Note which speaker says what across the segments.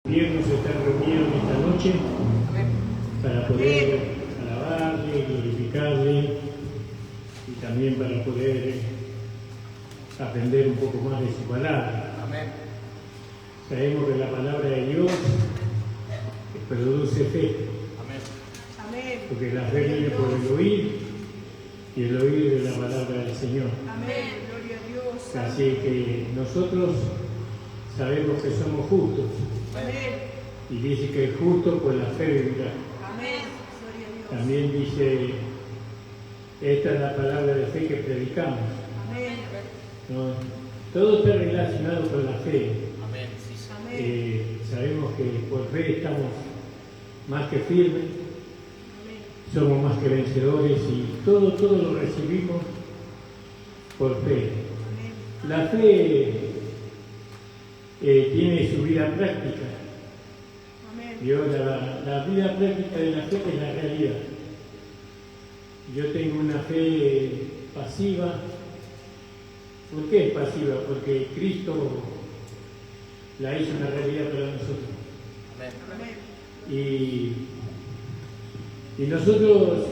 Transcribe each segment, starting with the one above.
Speaker 1: Nos están reunidos esta noche para poder alabarle, glorificarle y también para poder aprender un poco más de su palabra.
Speaker 2: Amén.
Speaker 1: Sabemos que la palabra de Dios produce fe,
Speaker 2: Amén.
Speaker 1: porque la fe viene por el oír y el oír de la palabra del Señor.
Speaker 2: Amén. Gloria a Dios.
Speaker 1: Así que nosotros sabemos que somos justos.
Speaker 2: Amén.
Speaker 1: Y dice que el justo por la fe vivirá.
Speaker 2: Amén. Gloria a Dios.
Speaker 1: También dice, esta es la palabra de fe que predicamos.
Speaker 2: Amén.
Speaker 1: ¿No? Todo está relacionado con la fe.
Speaker 2: Amén. Sí, amén.
Speaker 1: Sabemos que por fe estamos más que firmes,
Speaker 2: Amén.
Speaker 1: somos más que vencedores y todo lo recibimos por fe.
Speaker 2: Amén.
Speaker 1: La fe tiene su vida práctica.
Speaker 2: Amén.
Speaker 1: La vida práctica de la fe es la realidad. Yo tengo una fe pasiva. ¿Por qué es pasiva? Porque Cristo la hizo una realidad para nosotros.
Speaker 2: Amén.
Speaker 1: Y nosotros,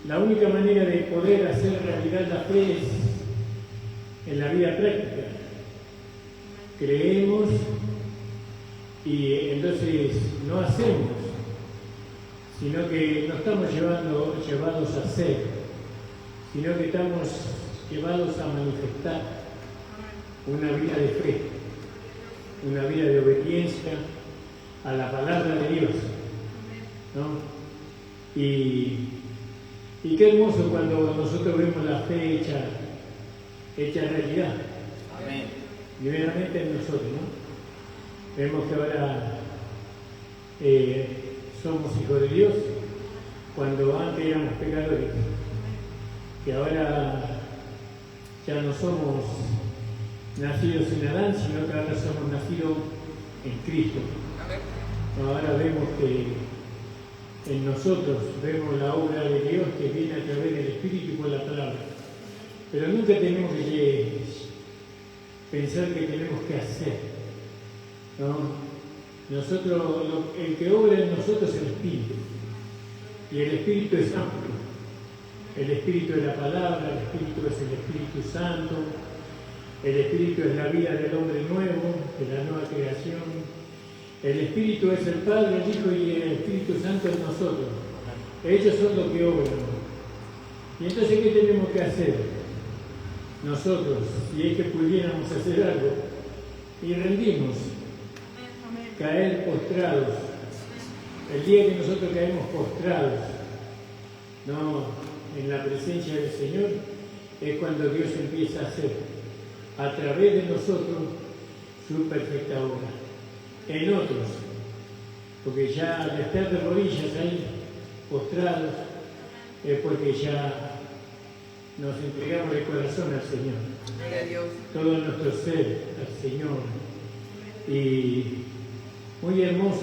Speaker 1: la única manera de poder hacer realidad la fe es en la vida práctica. Creemos y entonces no hacemos, sino que no estamos llevados a hacer, sino que estamos llevados a manifestar una vida de fe, una vida de obediencia a la palabra de Dios, ¿no? Y qué hermoso cuando nosotros vemos la fe hecha realidad.
Speaker 2: Amén.
Speaker 1: Primeramente en nosotros, ¿no? Vemos que ahora somos hijos de Dios, cuando antes éramos pecadores, que ahora ya no somos nacidos en Adán, sino que ahora somos nacidos en Cristo. Ahora vemos que en nosotros vemos la obra de Dios que viene a través del Espíritu y por la palabra. Pero nunca tenemos que pensar que tenemos que hacer, ¿no? El que obra en nosotros es el Espíritu, y el Espíritu es amplio. El Espíritu es la palabra, el Espíritu es el Espíritu Santo, el Espíritu es la vida del hombre nuevo, de la nueva creación. El Espíritu es el Padre, el Hijo y el Espíritu Santo en nosotros. Ellos son los que obran. Y entonces, ¿qué tenemos que hacer? Nosotros, si es que pudiéramos hacer algo, y rendimos, caer postrados. El día que nosotros caemos postrados, no en la presencia del Señor, es cuando Dios empieza a hacer a través de nosotros su perfecta obra en otros, porque ya al estar de rodillas ahí postrados es porque ya nos entregamos de corazón al Señor,
Speaker 2: Gloria a Dios.
Speaker 1: todo nuestro ser al Señor. Y muy hermoso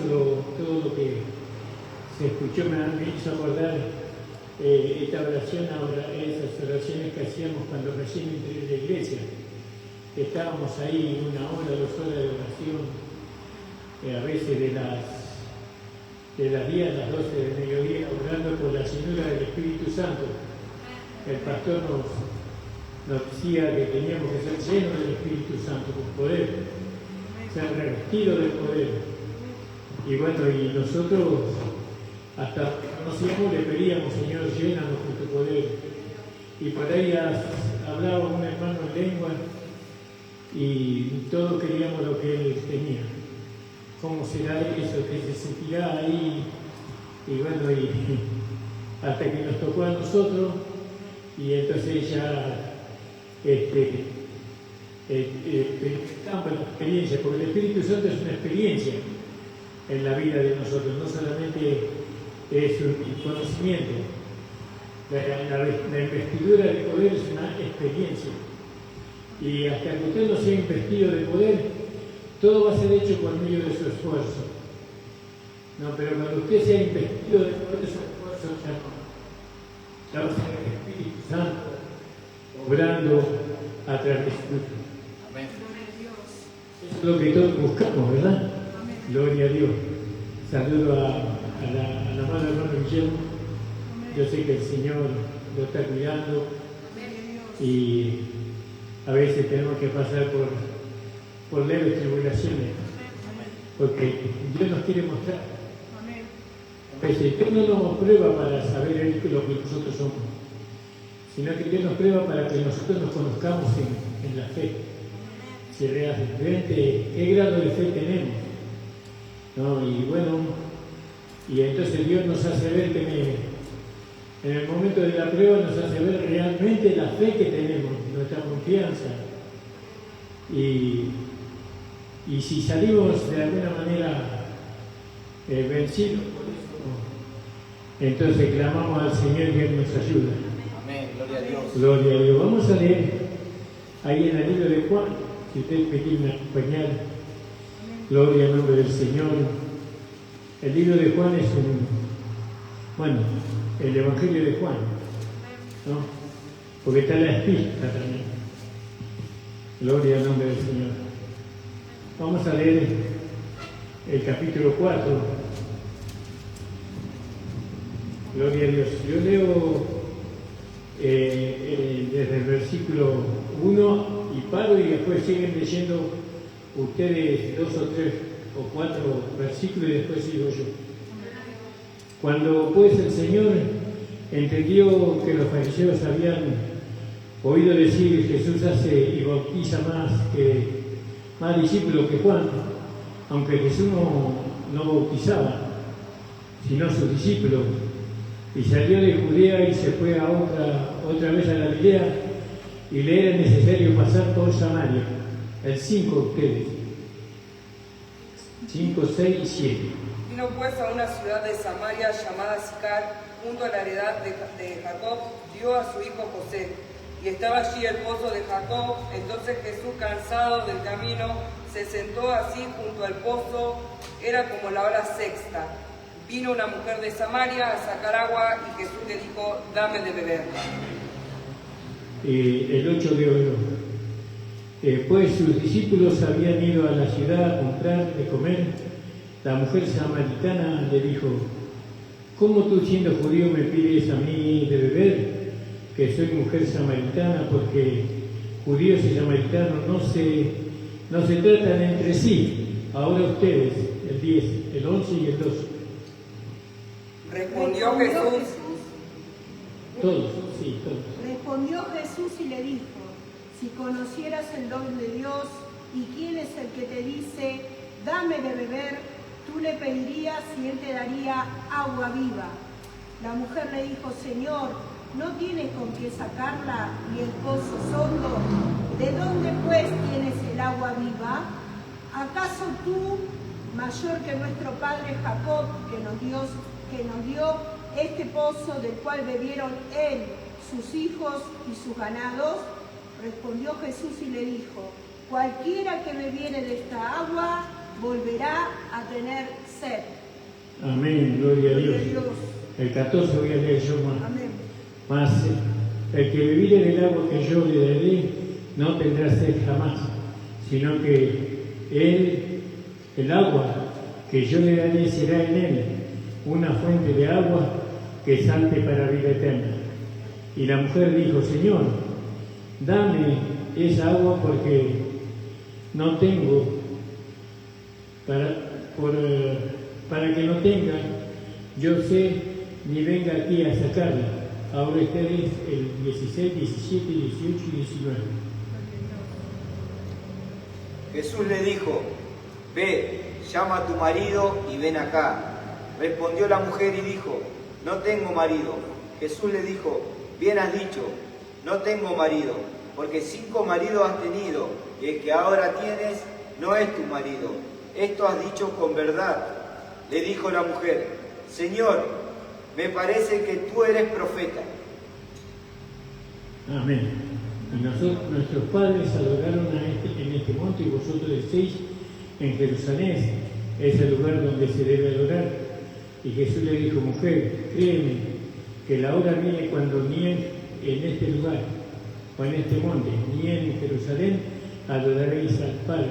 Speaker 1: todo lo que se escuchó, me hizo acordar esta oración, esas oraciones que hacíamos cuando recién entré en la iglesia. Estábamos ahí 1 hora, 2 horas de oración, a veces de las 10 a las 12 del mediodía, orando por la llenura del Espíritu Santo. El pastor nos decía que teníamos que ser llenos del Espíritu Santo, con poder, ser revestidos del poder. Y bueno, y nosotros hasta conocíamos, le pedíamos, Señor, llénanos con tu poder. Y por ahí hablaba un hermano en lengua y todos queríamos lo que él tenía. ¿Cómo será eso? Que se sentirá ahí. Y bueno, y hasta que nos tocó a nosotros, y entonces ya experimentamos la experiencia, porque el Espíritu Santo es una experiencia en la vida de nosotros, no solamente es un conocimiento. La investidura de poder es una experiencia. Y hasta que usted no sea investido de poder, todo va a ser hecho por medio de su esfuerzo. No, pero cuando usted sea investido de poder, su esfuerzo ya va a ser el Espíritu Santo obrando a través de usted.
Speaker 2: Amén.
Speaker 1: Eso es lo que todos buscamos, ¿verdad? Gloria a Dios. Saludo a la mano hermano Guillermo. Yo sé que el Señor lo está cuidando y a veces tenemos que pasar por leves tribulaciones, porque Dios nos quiere mostrar. A veces Dios no nos prueba para saber lo que nosotros somos, sino que Dios nos prueba para que nosotros nos conozcamos en la fe. Si realmente qué grado de fe tenemos, ¿no? Y bueno, y entonces Dios nos hace ver que en el momento de la prueba nos hace ver realmente la fe que tenemos, nuestra confianza. Y si salimos de alguna manera vencidos por eso, entonces clamamos al Señor que Él nos ayuda.
Speaker 2: Amén, gloria a Dios.
Speaker 1: Gloria a Dios. Vamos a leer ahí en el libro de Juan, si ustedes me quieren acompañar. Gloria al nombre del Señor. El libro de Juan es el Evangelio de Juan, ¿no? Porque está la epístola también. Gloria al nombre del Señor. Vamos a leer el capítulo 4. Gloria a Dios. Yo leo desde el versículo 1 y paro y después siguen leyendo ustedes 2 o 3 o 4 versículos y después sigo yo. Cuando pues el Señor entendió que los fariseos habían oído decir que Jesús hace y bautiza más discípulos que Juan, aunque Jesús no bautizaba, sino sus discípulos, y salió de Judea y se fue a otra vez a Galilea, y le era necesario pasar por Samaria. El 5 ustedes. 5, 6 y 7.
Speaker 3: Vino pues a una ciudad de Samaria llamada Sicar, junto a la heredad de Jacob, dio a su hijo José. Y estaba allí el pozo de Jacob. Entonces Jesús, cansado del camino, se sentó así junto al pozo. Era como la hora sexta. Vino una mujer de Samaria a sacar agua y Jesús le dijo: dame de beber.
Speaker 1: El 8 de oro. Pues sus discípulos habían ido a la ciudad a comprar de comer. La mujer samaritana le dijo: ¿cómo tú, siendo judío, me pides a mí de beber, que soy mujer samaritana? Porque judíos y samaritanos no se tratan entre sí. Ahora ustedes, el 10, el 11 y el 12.
Speaker 3: Respondió Jesús.
Speaker 1: Todos, sí, todos.
Speaker 4: Respondió Jesús y le dijo: si conocieras el don de Dios y quién es el que te dice, dame de beber, tú le pedirías y él te daría agua viva. La mujer le dijo: Señor, no tienes con qué sacarla y el pozo es hondo. ¿De dónde pues tienes el agua viva? ¿Acaso tú, mayor que nuestro padre Jacob, que nos dio este pozo del cual bebieron él, sus hijos y sus ganados? Respondió Jesús y le dijo: cualquiera que bebiere de esta agua volverá a tener sed.
Speaker 1: Amén, gloria a Dios. El 14 voy a leer yo más.
Speaker 4: Amén.
Speaker 1: Mas el que bebiere del agua que yo le daré no tendrá sed jamás, sino que el agua que yo le daré será en él una fuente de agua que salte para vida eterna. Y la mujer dijo: Señor, dame esa agua porque no tengo, para que no tenga, yo sé, ni venga aquí a sacarla. Ahora ustedes el 16, 17, 18 y 19.
Speaker 5: Jesús le dijo: ve, llama a tu marido y ven acá. Respondió la mujer y dijo: no tengo marido. Jesús le dijo: bien has dicho, no tengo marido, porque 5 maridos has tenido, y el que ahora tienes no es tu marido. Esto has dicho con verdad. Le dijo la mujer: Señor, me parece que tú eres profeta.
Speaker 1: Amén. Y nuestros padres adoraron en este monte, y vosotros decís: en Jerusalén es el lugar donde se debe adorar. Y Jesús le dijo: mujer, créeme que la hora viene cuando ni en este lugar o en este monte, ni en Jerusalén, adoraréis al Padre.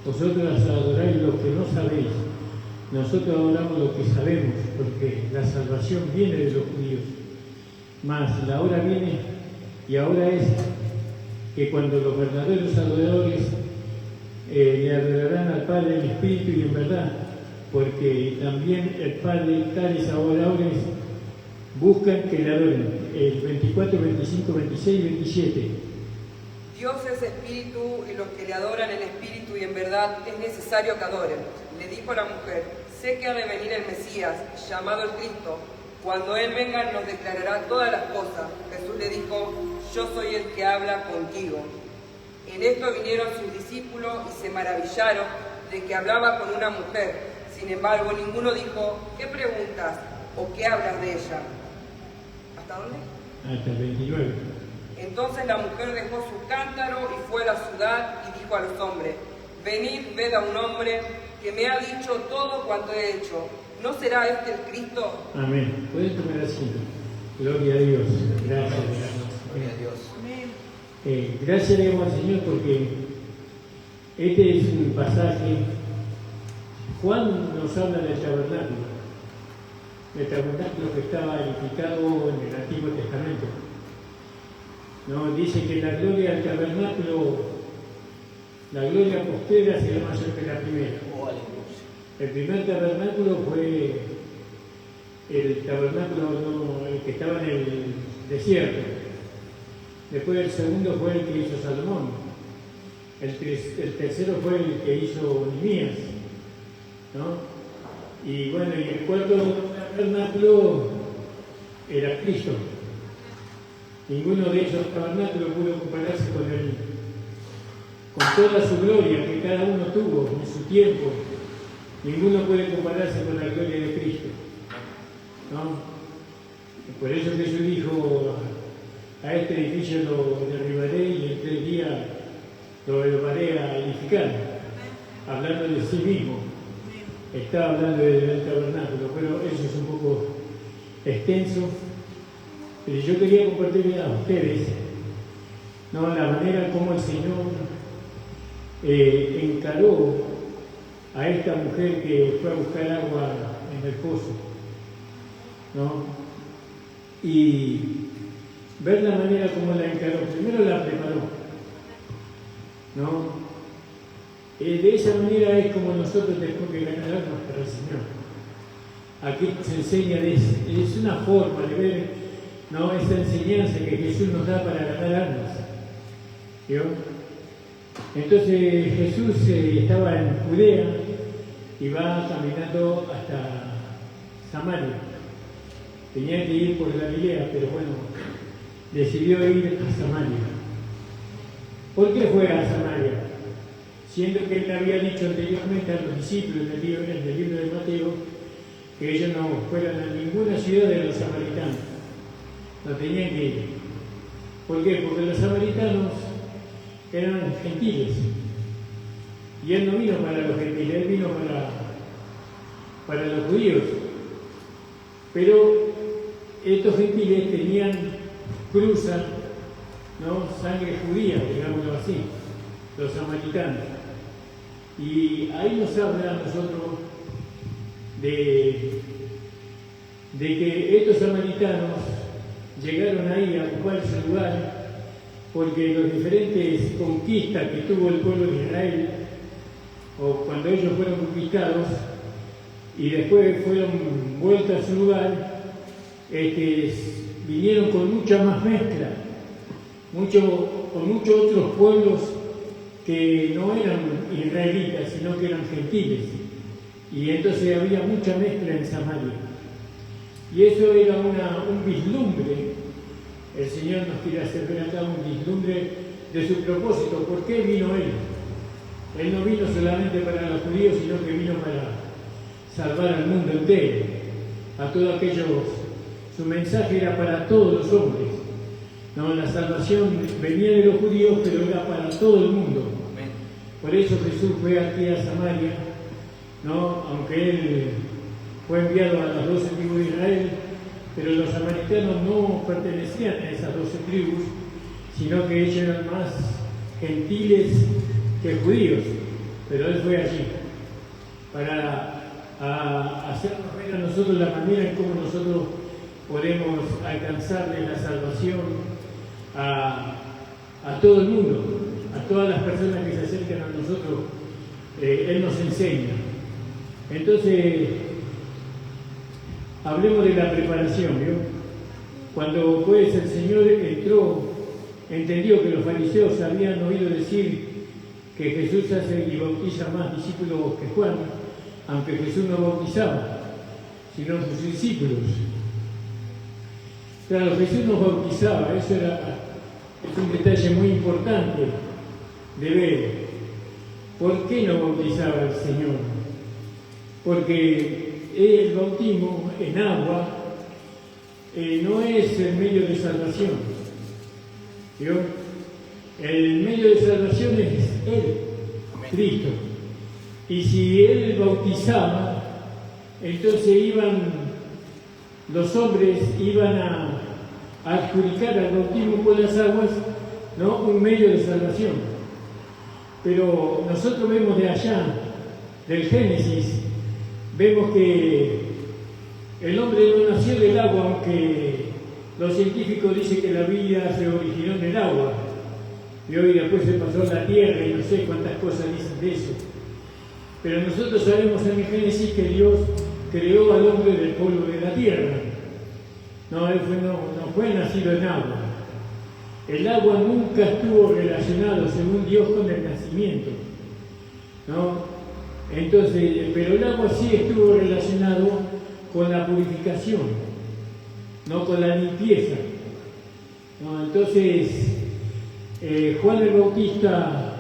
Speaker 1: Vosotros adoráis lo que no sabéis, nosotros adoramos lo que sabemos, porque la salvación viene de los judíos. Mas la hora viene y ahora es que cuando los verdaderos adoradores le adorarán al Padre en espíritu y en verdad, porque también el Padre, tales adoradores, buscan que le adoren. El 24, 25, 26 y 27.
Speaker 3: Dios es espíritu y los que le adoran en espíritu y en verdad es necesario que adoren. Le dijo la mujer, sé que ha de venir el Mesías, llamado el Cristo. Cuando Él venga nos declarará todas las cosas. Jesús le dijo, yo soy el que habla contigo. En esto vinieron sus discípulos y se maravillaron de que hablaba con una mujer. Sin embargo, ninguno dijo, ¿qué preguntas o qué hablas de ella? ¿Hasta dónde?
Speaker 1: Hasta el 29.
Speaker 3: Entonces la mujer dejó su cántaro y fue a la ciudad y dijo a los hombres, venid, ved a un hombre que me ha dicho todo cuanto he hecho. ¿No será este el Cristo?
Speaker 1: Amén. Pueden tomar asiento. Gloria a Dios. Gracias.
Speaker 5: Gloria a Dios.
Speaker 2: Amén.
Speaker 1: Gracias le damos al Señor porque este es un pasaje. Juan nos habla del tabernáculo. El tabernáculo que estaba edificado en el Antiguo Testamento. ¿No? Dice que la gloria del tabernáculo, la gloria postera será mayor que la primera. El primer tabernáculo fue el tabernáculo el que estaba en el desierto. Después el segundo fue el que hizo Salomón. El tercero fue el que hizo Nehemías, ¿no? Y bueno, y el cuarto tabernáculo era Cristo. Ninguno de esos tabernáculos pudo compararse con toda su gloria que cada uno tuvo en su tiempo. Ninguno puede compararse con la gloria de Cristo, ¿no? Por eso Jesús dijo, a este edificio lo derribaré y en 3 días lo volveré a edificar, hablando de sí mismo. Está hablando del tabernáculo, pero eso es un poco extenso. Pero yo quería compartir a ustedes, ¿no?, la manera como el Señor encaró a esta mujer que fue a buscar agua en el pozo, ¿no? Y ver la manera como la encaró. Primero la preparó, ¿no? De esa manera es como nosotros tenemos que ganar almas para el Señor. Aquí nos enseña, es una forma de ver, ¿no?, esa enseñanza que Jesús nos da para ganar almas, ¿vio? Entonces Jesús estaba en Judea y va caminando hasta Samaria. Tenía que ir por Galilea, pero bueno, decidió ir a Samaria. ¿Por qué fue a Samaria? Siendo que él había dicho anteriormente a los discípulos en el libro de Mateo que ellos no fueran a ninguna ciudad de los samaritanos. No tenían que ir. ¿Por qué? Porque los samaritanos eran gentiles. Y él no vino para los gentiles, él vino para los judíos. Pero estos gentiles cruzan, ¿no?, sangre judía, digámoslo así, los samaritanos. Y ahí nos habla a nosotros de que estos samaritanos llegaron ahí a ocupar ese lugar porque las diferentes conquistas que tuvo el pueblo de Israel, o cuando ellos fueron conquistados y después fueron vueltos a su lugar, vinieron con mucha más mezcla, con muchos otros pueblos que no eran israelitas, sino que eran gentiles. Y entonces había mucha mezcla en Samaria. Y eso era un vislumbre. El Señor nos quiere hacer ver acá un vislumbre de su propósito. ¿Por qué vino Él? Él no vino solamente para los judíos, sino que vino para salvar al mundo entero, a todos aquellos. Su mensaje era para todos los hombres. No, la salvación venía de los judíos, pero era para todo el mundo. Por eso Jesús fue aquí a Samaria, ¿no? Aunque Él fue enviado a las 12 tribus de Israel, pero los samaritanos no pertenecían a esas 12 tribus, sino que ellos eran más gentiles que judíos. pero Él fue allí para hacernos ver a nosotros la manera en cómo nosotros podemos alcanzarle la salvación a todo el mundo, a todas las personas que se acercan a nosotros. Él nos enseña. Entonces, hablemos de la preparación, ¿vio? Cuando pues el Señor entendió que los fariseos habían oído decir que Jesús hace y bautiza más discípulos que Juan, aunque Jesús no bautizaba, sino sus discípulos. Claro, Jesús nos bautizaba, es un detalle muy importante de ver. ¿Por qué no bautizaba el Señor? Porque el bautismo en agua no es el medio de salvación. ¿Vio? El medio de salvación es Él, Cristo. Y si Él bautizaba, entonces los hombres iban a adjudicar al bautismo por las aguas, ¿no?, un medio de salvación. Pero nosotros vemos de allá, del Génesis, vemos que el hombre no nació del agua, aunque los científicos dicen que la vida se originó en el agua. Y hoy después se pasó a la tierra y no sé cuántas cosas dicen de eso. Pero nosotros sabemos en el Génesis que Dios creó al hombre del polvo de la tierra. No, él no fue nacido en agua. El agua nunca estuvo relacionado, según Dios, con el nacimiento, ¿no? Entonces, pero el agua sí estuvo relacionado con la purificación, no con la limpieza, ¿no? Entonces, Juan el Bautista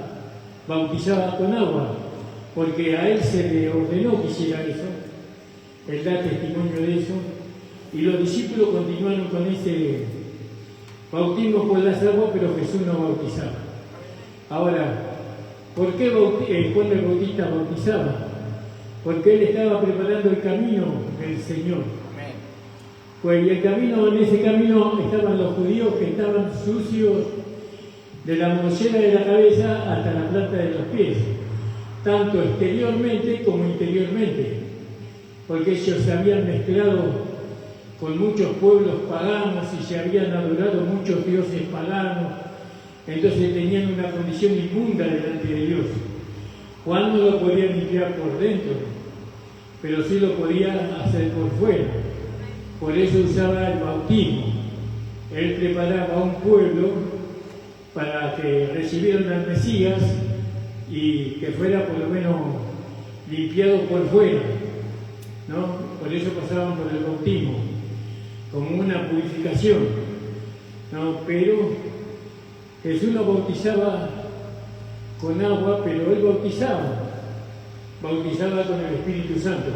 Speaker 1: bautizaba con agua, porque a él se le ordenó que hiciera eso, él da testimonio de eso, y los discípulos continuaron con ese bautismo por las aguas, pero Jesús no bautizaba. Ahora, ¿por qué Juan el Bautista bautizaba? Porque él estaba preparando el camino del Señor. Pues en ese camino estaban los judíos que estaban sucios de la mollera de la cabeza hasta la planta de los pies, tanto exteriormente como interiormente, porque ellos se habían mezclado con muchos pueblos paganos y se habían adorado muchos dioses paganos, entonces tenían una condición inmunda delante de Dios. Juan no lo podía limpiar por dentro, pero sí lo podía hacer por fuera. Por eso usaba el bautismo. Él preparaba a un pueblo para que recibieran al Mesías y que fuera por lo menos limpiado por fuera, ¿no? Por eso pasaban por el bautismo, como una purificación, ¿no? Pero Jesús no bautizaba con agua, pero Él bautizaba con el Espíritu Santo.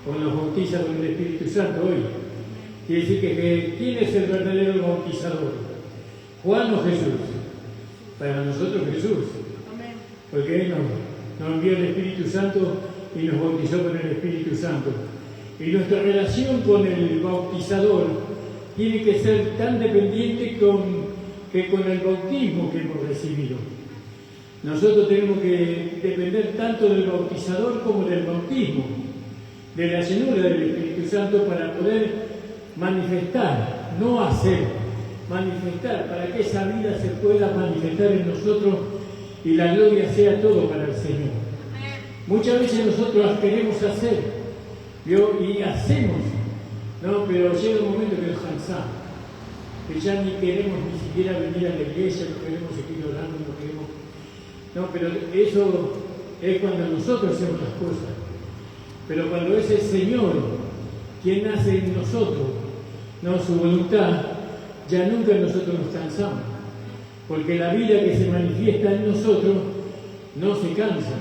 Speaker 1: O nos bautiza con el Espíritu Santo hoy. Quiere decir que ¿quién es el verdadero bautizador? ¿Juan o Jesús? Para nosotros Jesús. Porque Él nos envió el Espíritu Santo y nos bautizó con el Espíritu Santo. Y nuestra relación con el bautizador tiene que ser tan dependiente que con el bautismo que hemos recibido. Nosotros tenemos que depender tanto del bautizador como del bautismo, de la llenura del Espíritu Santo para poder manifestar, no hacer, manifestar, para que esa vida se pueda manifestar en nosotros y la gloria sea todo para el Señor. Muchas veces nosotros las queremos hacer, ¿vio? Y hacemos, ¿no? Pero llega un momento que nos cansamos, que ya ni queremos ni siquiera venir a la iglesia, no queremos seguir orando, no queremos. No, pero eso es cuando nosotros hacemos las cosas. Pero cuando es el Señor quien hace en nosotros, no su voluntad, ya nunca nosotros nos cansamos. Porque la vida que se manifiesta en nosotros no se cansa.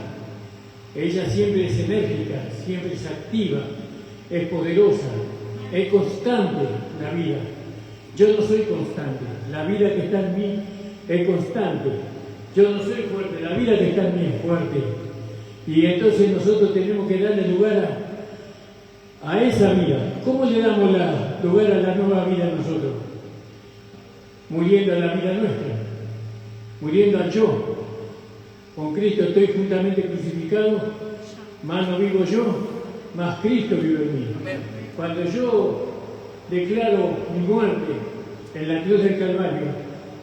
Speaker 1: Ella siempre es enérgica, siempre es activa, es poderosa, es constante la vida. Yo no soy constante, la vida que está en mí es constante. Yo no soy fuerte, la vida que está en mí es fuerte. Y entonces nosotros tenemos que darle lugar a esa vida. ¿Cómo le damos lugar a la nueva vida a nosotros? Muriendo a la vida nuestra, muriendo al yo. con Cristo estoy juntamente crucificado, más no vivo yo, más Cristo vive en mí. Cuando yo declaro mi muerte en la cruz del Calvario,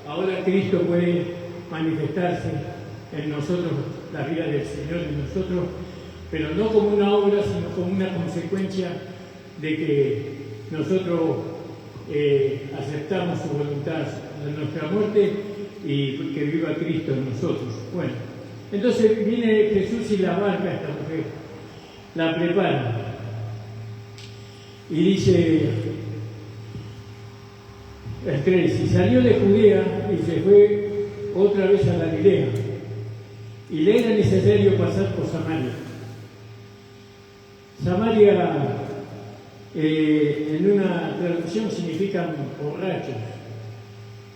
Speaker 1: ahora Cristo puede manifestarse en nosotros, la vida del Señor en nosotros, pero no como una obra, sino como una consecuencia de que nosotros aceptamos su voluntad en nuestra muerte y que viva Cristo en nosotros. Bueno, entonces viene Jesús y la barca a esta mujer, la prepara y dice el 3, y salió de Judea y se fue otra vez a Galilea, y le era necesario pasar por Samaria. Samaria en una traducción significa borrachos,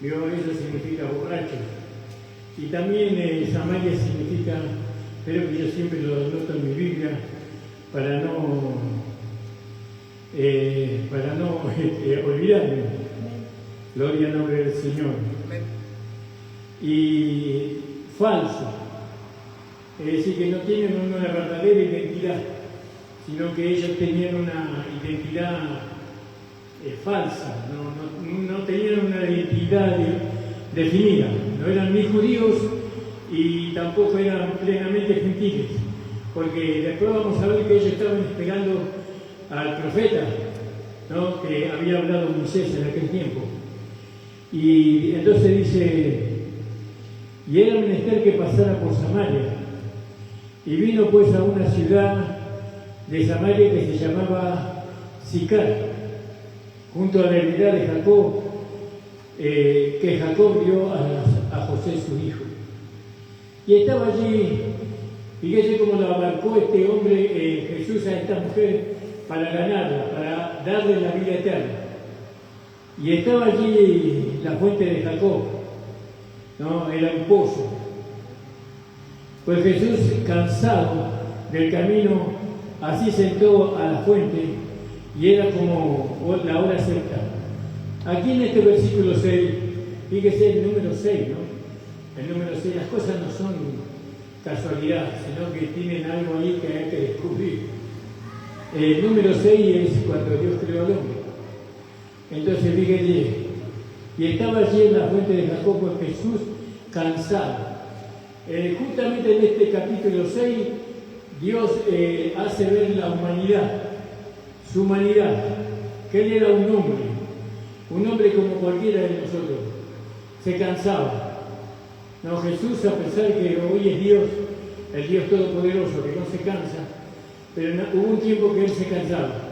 Speaker 1: ¿vio? Eso significa borrachos. Y también Samaria significa, creo que yo siempre lo anoto en mi Biblia, para no olvidarme. Gloria al nombre del Señor. Y falso, es decir, que no tienen una verdadera identidad, sino que ellos tenían una identidad falsa, no tenían una identidad definida, no eran ni judíos y tampoco eran plenamente gentiles, porque después vamos a ver que ellos estaban esperando al profeta, ¿no?, que había hablado Moisés en aquel tiempo. Y entonces dice, y era menester que pasara por Samaria, y vino pues a una ciudad de Samaria que se llamaba Sicar, junto a la heredad de Jacob, que Jacob dio a José su hijo. Y estaba allí, fíjese cómo la abarcó este hombre, Jesús, a esta mujer para ganarla, para darle la vida eterna. Y estaba allí la fuente de Jacob, ¿no? Era un pozo. Pues Jesús, cansado del camino, así sentó a la fuente, y era como la hora sexta. Aquí en este versículo 6, fíjese el número 6, ¿no? El número 6, las cosas no son casualidad, sino que tienen algo ahí que hay que descubrir. El número 6 es cuando Dios creó al hombre. Entonces fíjese, y estaba allí en la fuente de Jacob, pues Jesús, cansado. Justamente en este capítulo 6, Dios hace ver la humanidad, su humanidad, que Él era un hombre como cualquiera de nosotros, se cansaba. No, Jesús, a pesar que hoy es Dios, el Dios Todopoderoso, que no se cansa, pero hubo un tiempo que Él se cansaba.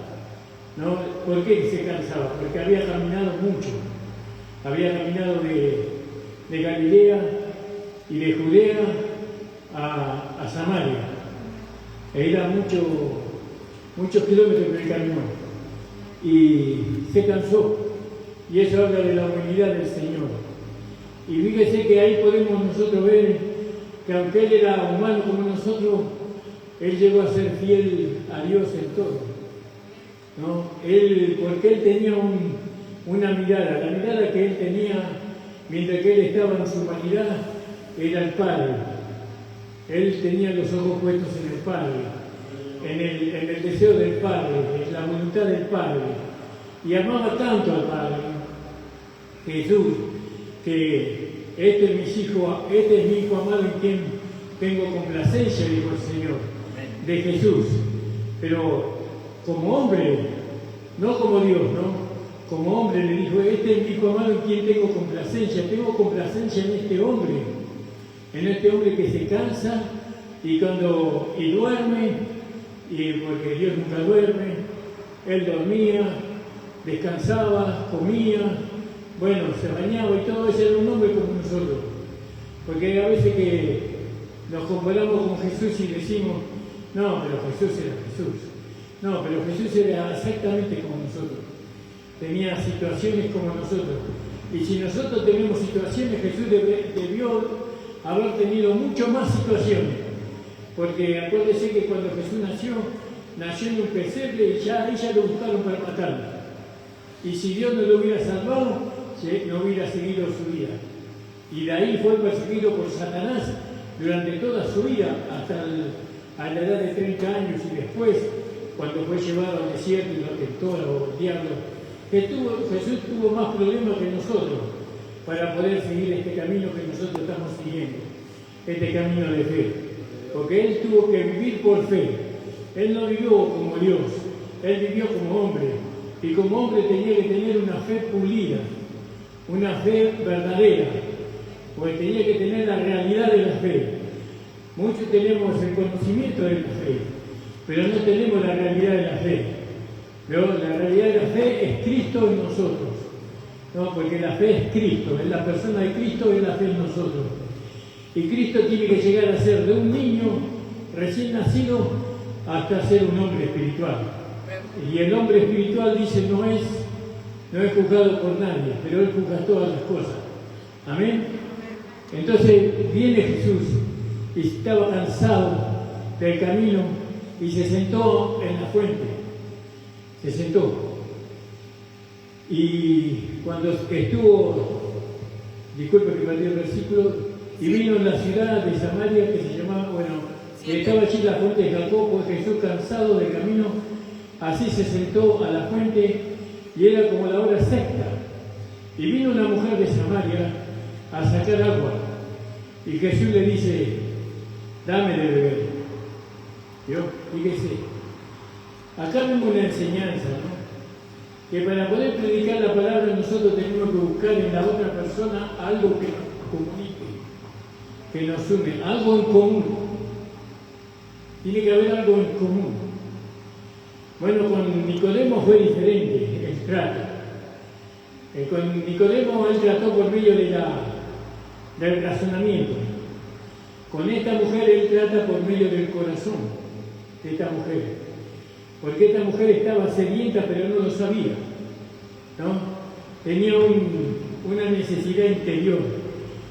Speaker 1: ¿No? ¿Por qué se cansaba? Porque había caminado mucho, había caminado de Galilea y de Judea a Samaria. Era muchos kilómetros que caminó y se cansó, y eso habla de la humanidad del Señor. Y fíjese que ahí podemos nosotros ver que aunque Él era humano como nosotros, Él llegó a ser fiel a Dios en todo, ¿no? Porque Él tenía una mirada, la mirada que Él tenía mientras que Él estaba en su humanidad era el Padre. Él tenía los ojos puestos en el Padre, en el deseo del Padre, en la voluntad del Padre, y amaba tanto al Padre, Jesús, que este es mi hijo amado en quien tengo complacencia, dijo el Señor, de Jesús. Pero como hombre, no como Dios, ¿no? Como hombre le dijo, este es mi hijo amado en quien tengo complacencia en este hombre que se cansa y duerme, y porque Dios nunca duerme, Él dormía, descansaba, comía, bueno, se bañaba y todo eso, era un hombre como nosotros. Porque a veces que nos comparamos con Jesús y decimos, no, pero Jesús era Jesús. No, pero Jesús era exactamente como nosotros. Tenía situaciones como nosotros. Y si nosotros tenemos situaciones, Jesús debió haber tenido mucho más situaciones. Porque acuérdese que cuando Jesús nació en un pesebre y ya lo buscaron para matarlo. Y si Dios no lo hubiera salvado, no hubiera seguido su vida. Y de ahí fue perseguido por Satanás durante toda su vida, hasta a la edad de 30 años y después, cuando fue llevado al desierto y lo tentó el diablo, Jesús tuvo más problemas que nosotros para poder seguir este camino que nosotros estamos siguiendo, este camino de fe. Porque Él tuvo que vivir por fe. Él no vivió como Dios, Él vivió como hombre. Y como hombre tenía que tener una fe pulida, una fe verdadera, porque tenía que tener la realidad de la fe. Muchos tenemos el conocimiento de la fe, pero no tenemos la realidad de la fe. Pero la realidad de la fe es Cristo en nosotros, ¿no? Porque la fe es Cristo, es la persona de Cristo, es la fe en nosotros. Y Cristo tiene que llegar a ser de un niño recién nacido hasta ser un hombre espiritual. Y el hombre espiritual, dice, no es juzgado por nadie, pero Él juzga todas las cosas. Amén. Entonces viene Jesús y estaba cansado del camino y se sentó en la fuente. Se sentó. Y cuando estuvo, disculpe que perdí el versículo, y vino en la ciudad de Samaria que se llamaba, que estaba allí la fuente de Jacob, pues Jesús cansado del camino, así se sentó a la fuente y era como la hora sexta. Y vino una mujer de Samaria a sacar agua. Y Jesús le dice, dame de beber. ¿Yo? Fíjese, acá vemos una enseñanza, ¿no? Que para poder predicar la palabra nosotros tenemos que buscar en la otra persona algo que nos comunique, que nos une, algo en común. Tiene que haber algo en común. Bueno, con Nicodemo fue diferente el trato. Con Nicodemo él trató por medio del razonamiento. Con esta mujer él trata por medio del corazón de esta mujer. Porque esta mujer estaba sedienta pero no lo sabía, ¿no? Tenía una necesidad interior,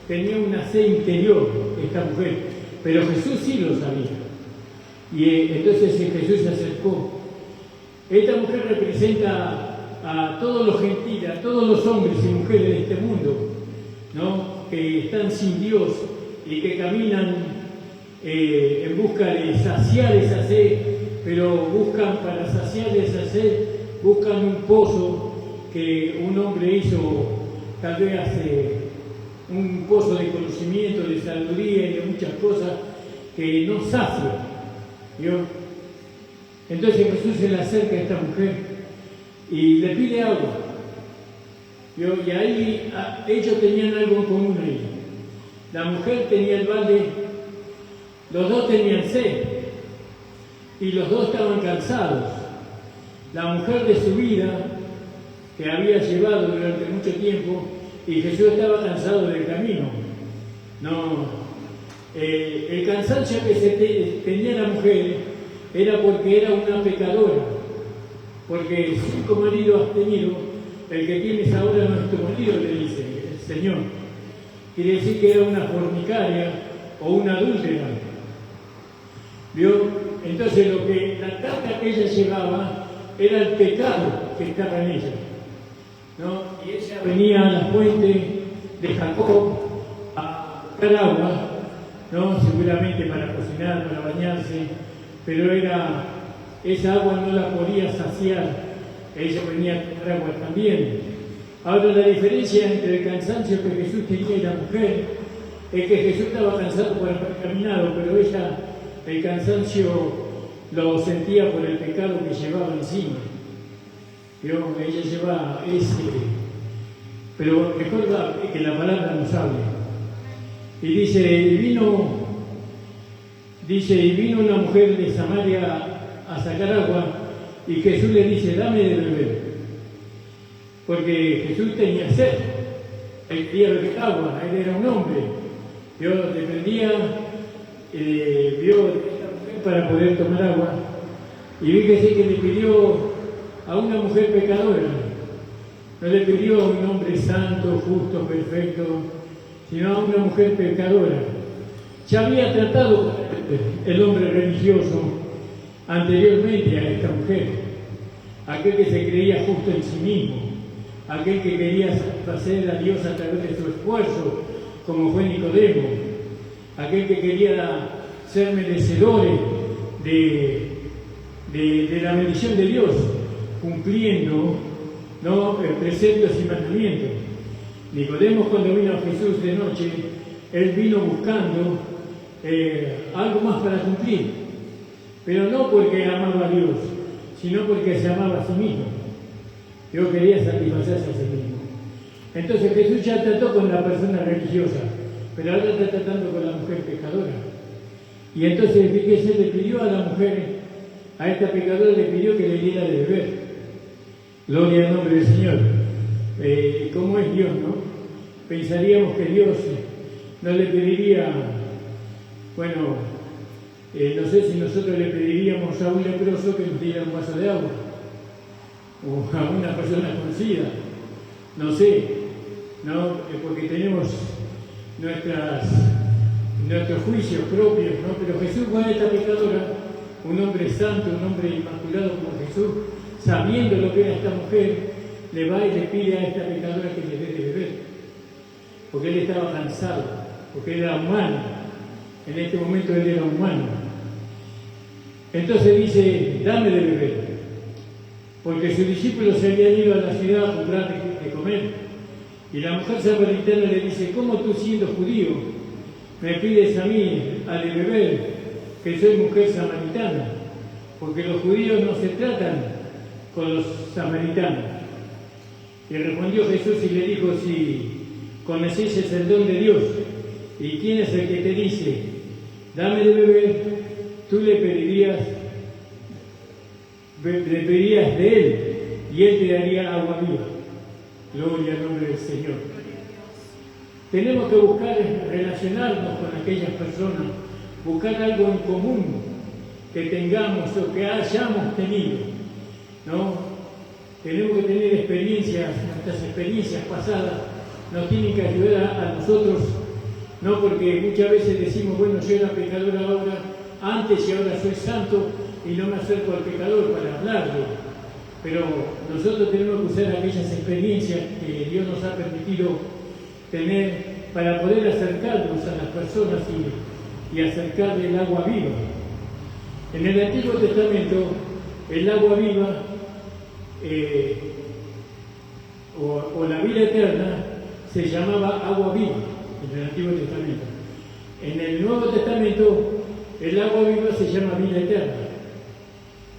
Speaker 1: tenía una sed interior esta mujer, pero Jesús sí lo sabía. Y entonces Jesús se acercó. Esta mujer representa a todos los gentiles, a todos los hombres y mujeres de este mundo, ¿no? Que están sin Dios y que caminan en busca de saciar esa sed, pero buscan para saciar esa sed, buscan un pozo que un hombre hizo tal vez hace un pozo de conocimiento, de sabiduría y de muchas cosas que no sacia. ¿Vio? Entonces Jesús se le acerca a esta mujer y le pide agua. ¿Vio? Y ahí ellos tenían algo en común ahí. La mujer tenía el balde, los dos tenían sed y los dos estaban cansados. La mujer de su vida, que había llevado durante mucho tiempo, y Jesús estaba cansado del camino. No, el cansancio que tenía la mujer era porque era una pecadora, porque 5 maridos has tenido, el que tienes ahora no es tu marido, le dice el Señor. Quiere decir que era una fornicaria o una adúltera. ¿Vio? Entonces la carga que ella llevaba era el pecado que estaba en ella, ¿no? Y ella venía a la fuente de Jacob a buscar agua, ¿no? Seguramente para cocinar, para bañarse, pero esa agua no la podía saciar, ella venía a tomar agua también. Ahora la diferencia entre el cansancio que Jesús tenía y la mujer es que Jesús estaba cansado por haber caminado, pero ella el cansancio lo sentía por el pecado que llevaba encima. Ella lleva pero mejor que la palabra nos hable. Y y vino una mujer de Samaria a sacar agua y Jesús le dice, dame de beber. Porque Jesús tenía sed, él quería beber agua, él era un hombre. Dependía, vio esta mujer para poder tomar agua. Y fíjese que le pidió a una mujer pecadora, no le pidió a un hombre santo, justo, perfecto, sino a una mujer pecadora. Ya había tratado el hombre religioso anteriormente a esta mujer, aquel que se creía justo en sí mismo, aquel que quería satisfacer a Dios a través de su esfuerzo, como fue Nicodemo. aquel que quería ser merecedores de la bendición de Dios, cumpliendo, ¿no?, preceptos y mandamientos. Nicodemo, cuando vino a Jesús de noche, él vino buscando algo más para cumplir, pero no porque amaba a Dios, sino porque se amaba a sí mismo. Dios quería satisfacerse a sí mismo. Entonces Jesús ya trató con la persona religiosa, pero ahora está tratando con la mujer pecadora. Y entonces, fíjese, le pidió a la mujer, a esta pecadora le pidió que le diera de beber. Gloria al nombre del Señor. ¿Cómo es Dios, no? Pensaríamos que Dios no le pediría, bueno, no sé si nosotros le pediríamos a un leproso que nos diera un vaso de agua, o a una persona conocida, no sé, ¿no? Porque tenemos nuestros juicios propios, ¿no? Pero Jesús, con esta pecadora, un hombre santo, un hombre inmaculado como Jesús, sabiendo lo que era esta mujer, le va y le pide a esta pecadora que le dé de beber, porque él estaba cansado, porque él era humano, en este momento él era humano. Entonces dice, dame de beber, porque sus discípulos se habían ido a la ciudad a comprar de comer, y la mujer samaritana le dice, ¿cómo tú, siendo judío, me pides a mí a de beber, que soy mujer samaritana? Porque los judíos no se tratan con los samaritanos. Y respondió Jesús y le dijo, si conocieses el don de Dios, y quién es el que te dice, dame de beber, tú le pedirías de él, y él te daría agua viva. Gloria al nombre del Señor. Tenemos que buscar relacionarnos con aquellas personas, buscar algo en común que tengamos o que hayamos tenido, ¿no? Tenemos que tener experiencias, nuestras experiencias pasadas nos tienen que ayudar a nosotros, no porque muchas veces decimos, bueno, yo era pecador ahora, antes y ahora soy santo y no me acerco al pecador para hablarle. Pero nosotros tenemos que usar aquellas experiencias que Dios nos ha permitido tener para poder acercarnos a las personas y acercarle el agua viva. En el Antiguo Testamento, el agua viva o la vida eterna se llamaba agua viva en el Antiguo Testamento. En el Nuevo Testamento, el agua viva se llama vida eterna.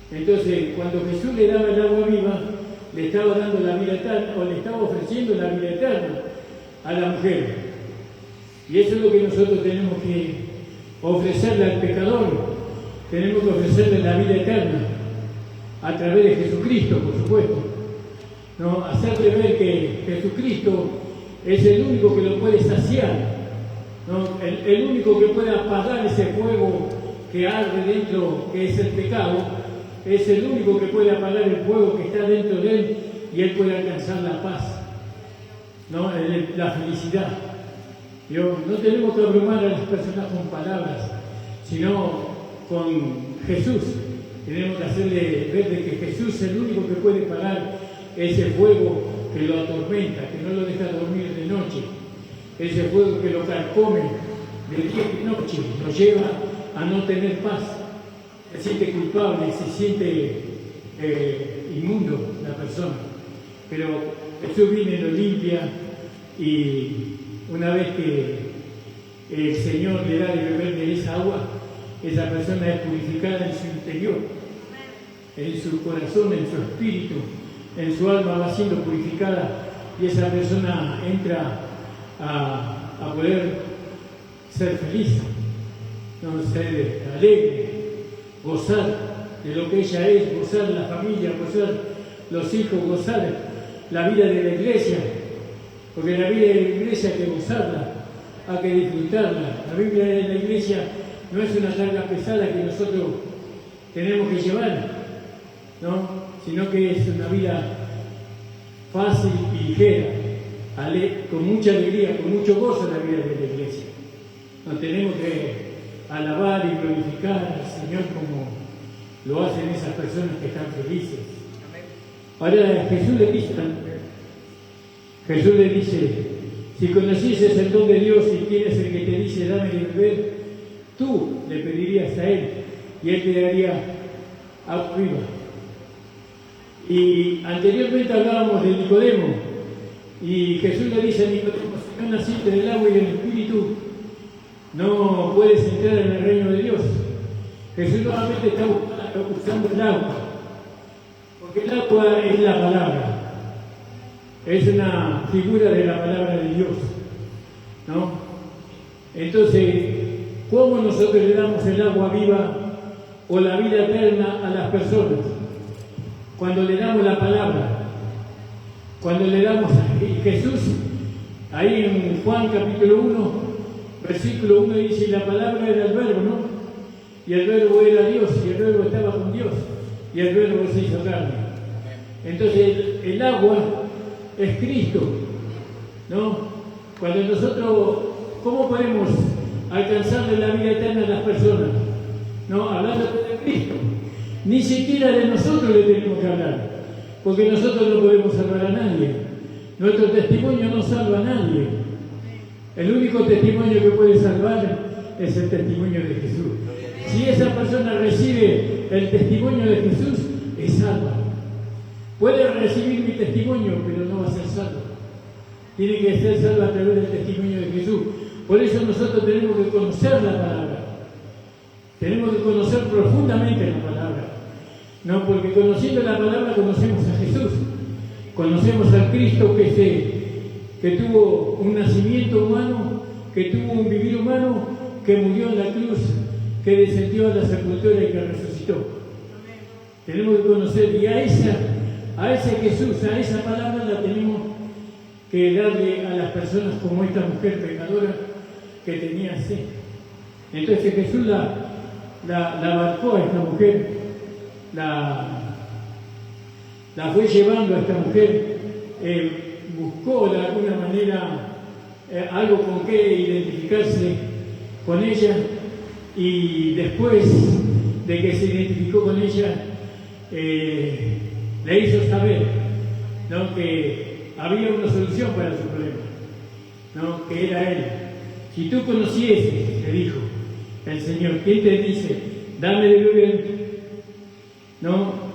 Speaker 1: Entonces, cuando Jesús le daba el agua viva, le estaba dando la vida eterna, o le estaba ofreciendo la vida eterna a la mujer. Y eso es lo que nosotros tenemos que ofrecerle al pecador. Tenemos que ofrecerle la vida eterna a través de Jesucristo, por supuesto. ¿No? Hacerle ver que Jesucristo es el único que lo puede saciar, ¿no? El único que puede apagar ese fuego que arde dentro, que es el pecado. Es el único que puede apagar el fuego que está dentro de él y él puede alcanzar la paz, ¿no? La felicidad. No tenemos que abrumar a las personas con palabras, sino con Jesús. Tenemos que hacerle ver de que Jesús es el único que puede apagar ese fuego que lo atormenta, que no lo deja dormir de noche, ese fuego que lo carcome de día y noche, lo lleva a no tener paz. Se siente culpable, se siente inmundo la persona. Pero Jesús viene y lo limpia, y una vez que el Señor le da de beber de esa agua, esa persona es purificada en su interior, en su corazón, en su espíritu, en su alma va siendo purificada, y esa persona entra a poder ser feliz, no ser alegre, gozar de lo que ella es, gozar la familia, gozar los hijos, gozar la vida de la iglesia, porque la vida de la iglesia hay que gozarla, hay que disfrutarla. La vida de la iglesia no es una carga pesada que nosotros tenemos que llevar, ¿no? Sino que es una vida fácil y ligera, con mucha alegría, con mucho gozo la vida de la iglesia. Nos tenemos que alabar y glorificar al Señor como lo hacen esas personas que están felices. Ahora Jesús le dice, Si conocieses el don de Dios y quién es el que te dice dame de beber, tú le pedirías a Él y Él te daría agua viva. Y anteriormente hablábamos de Nicodemo y Jesús le dice a Nicodemo, si no naciste del agua y del Espíritu, no puedes entrar en el reino de Dios. Jesús nuevamente está usando el agua, porque el agua es la palabra, es una figura de la palabra de Dios, ¿no? Entonces, ¿cómo nosotros le damos el agua viva o la vida eterna a las personas? Cuando le damos la palabra, cuando le damos a Jesús, ahí en Juan capítulo 1, versículo 1 dice, y la palabra era el verbo, ¿no? Y el verbo era Dios, y el verbo estaba con Dios, y el verbo se hizo carne. Entonces el agua es Cristo, ¿no? Cuando nosotros, ¿cómo podemos alcanzarle la vida eterna a las personas? ¿No? Hablando de Cristo. Ni siquiera de nosotros le tenemos que hablar, porque nosotros no podemos salvar a nadie. Nuestro testimonio no salva a nadie. El único testimonio que puede salvar es el testimonio de Jesús. Si esa persona recibe el testimonio de Jesús, es salva. Puede recibir mi testimonio, pero no va a ser salva. Tiene que ser salva a través del testimonio de Jesús. Por eso nosotros tenemos que conocer la palabra. Tenemos que conocer profundamente la palabra. No, porque conociendo la palabra conocemos a Jesús. Conocemos al Cristo que tuvo un nacimiento humano, que tuvo un vivir humano, que murió en la cruz, que descendió a la sepultura y que resucitó. Tenemos que conocer, y a ese Jesús, a esa palabra la tenemos que darle a las personas como esta mujer pecadora que tenía sed. Entonces Jesús la abarcó a esta mujer, la fue llevando a esta mujer, buscó de alguna manera algo con que identificarse con ella, y después de que se identificó con ella, le hizo saber, ¿no?, que había una solución para su problema, ¿no?, que era Él. Si tú conocieses, le dijo el Señor, ¿quién te dice, dame de beber? ¿No?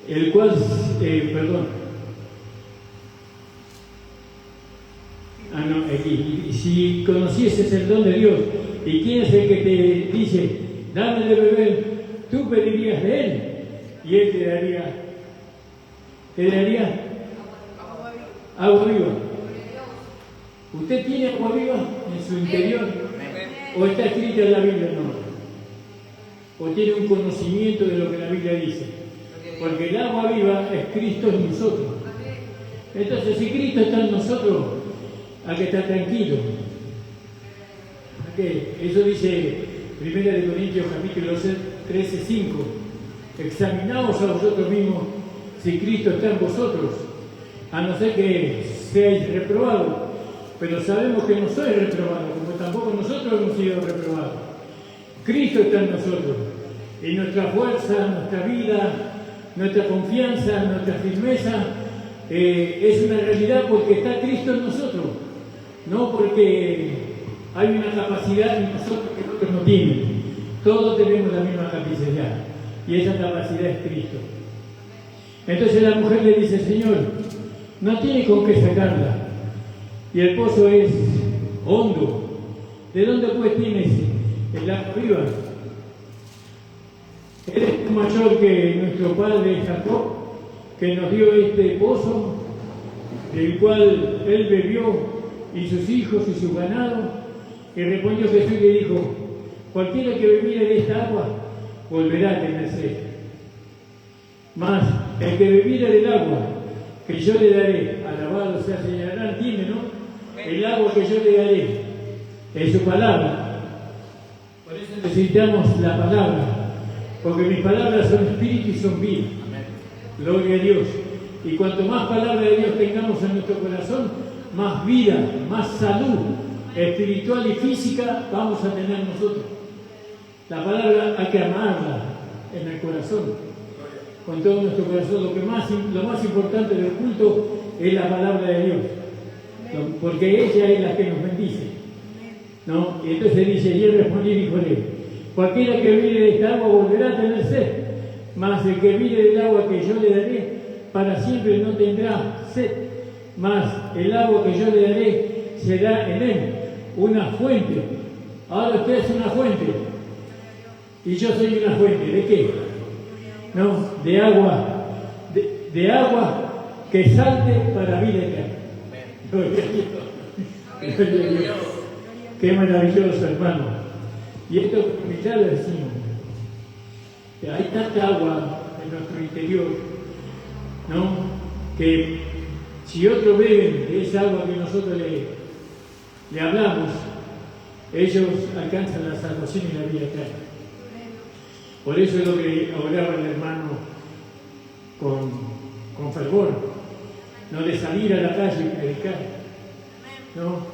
Speaker 1: El cual, si conocieses el don de Dios, y quién es el que te dice, dame de beber, tú pedirías de Él, y Él te daría agua viva. ¿Usted tiene agua viva en su interior? ¿O está escrita en la Biblia no? ¿O tiene un conocimiento de lo que la Biblia dice? Porque el agua viva es Cristo en nosotros. Entonces, si Cristo está en nosotros, hay que estar tranquilo. Eso dice 1 Corintios capítulo 13:5. Examinaos a vosotros mismos si Cristo está en vosotros, a no ser que seáis reprobados. Pero sabemos que no sois reprobados, como tampoco nosotros hemos sido reprobados. Cristo está en nosotros. Y nuestra fuerza, nuestra vida, nuestra confianza, nuestra firmeza es una realidad porque está Cristo en nosotros. No porque hay una capacidad en nosotros que otros no tienen. Todos tenemos la misma capacidad. Y esa capacidad es Cristo. Entonces la mujer le dice, Señor, no tiene con qué sacarla. Y el pozo es hondo. ¿De dónde pues tienes el agua viva? Eres mayor que nuestro padre Jacob, que nos dio este pozo, del cual él bebió, y sus hijos y su ganado. Y respondió Jesús y le dijo, cualquiera que bebiere de esta agua, volverá a tener sed. Mas el que bebiere del agua que yo le daré, alabado sea señalarán, tiene, ¿no? El agua que yo le daré es su palabra. Por eso necesitamos la palabra, porque mis palabras son espíritu y son vida. Gloria a Dios. Y cuanto más palabra de Dios tengamos en nuestro corazón, más vida, más salud espiritual y física vamos a tener nosotros. La palabra hay que amarla en el corazón, con todo nuestro corazón. Lo más importante del culto es la palabra de Dios. porque ella es la que nos bendice, ¿no? Y entonces dice, y él respondió y díjole, cualquiera que vive de esta agua volverá a tener sed, mas el que vive del agua que yo le daré, para siempre no tendrá sed, mas el agua que yo le daré será en él una fuente. Ahora usted es una fuente, y yo soy una fuente, ¿de qué? No, de agua, de agua que salte para vida eterna. Gloria a Dios. Qué maravilloso, hermano. Y esto, ya lo decimos, que hay tanta agua en nuestro interior, ¿no? Que si otros beben de esa agua que nosotros le hablamos, ellos alcanzan la salvación y la vida eterna. Por eso es lo que oraba el hermano con fervor, no de salir a la calle y predicar, ¿no?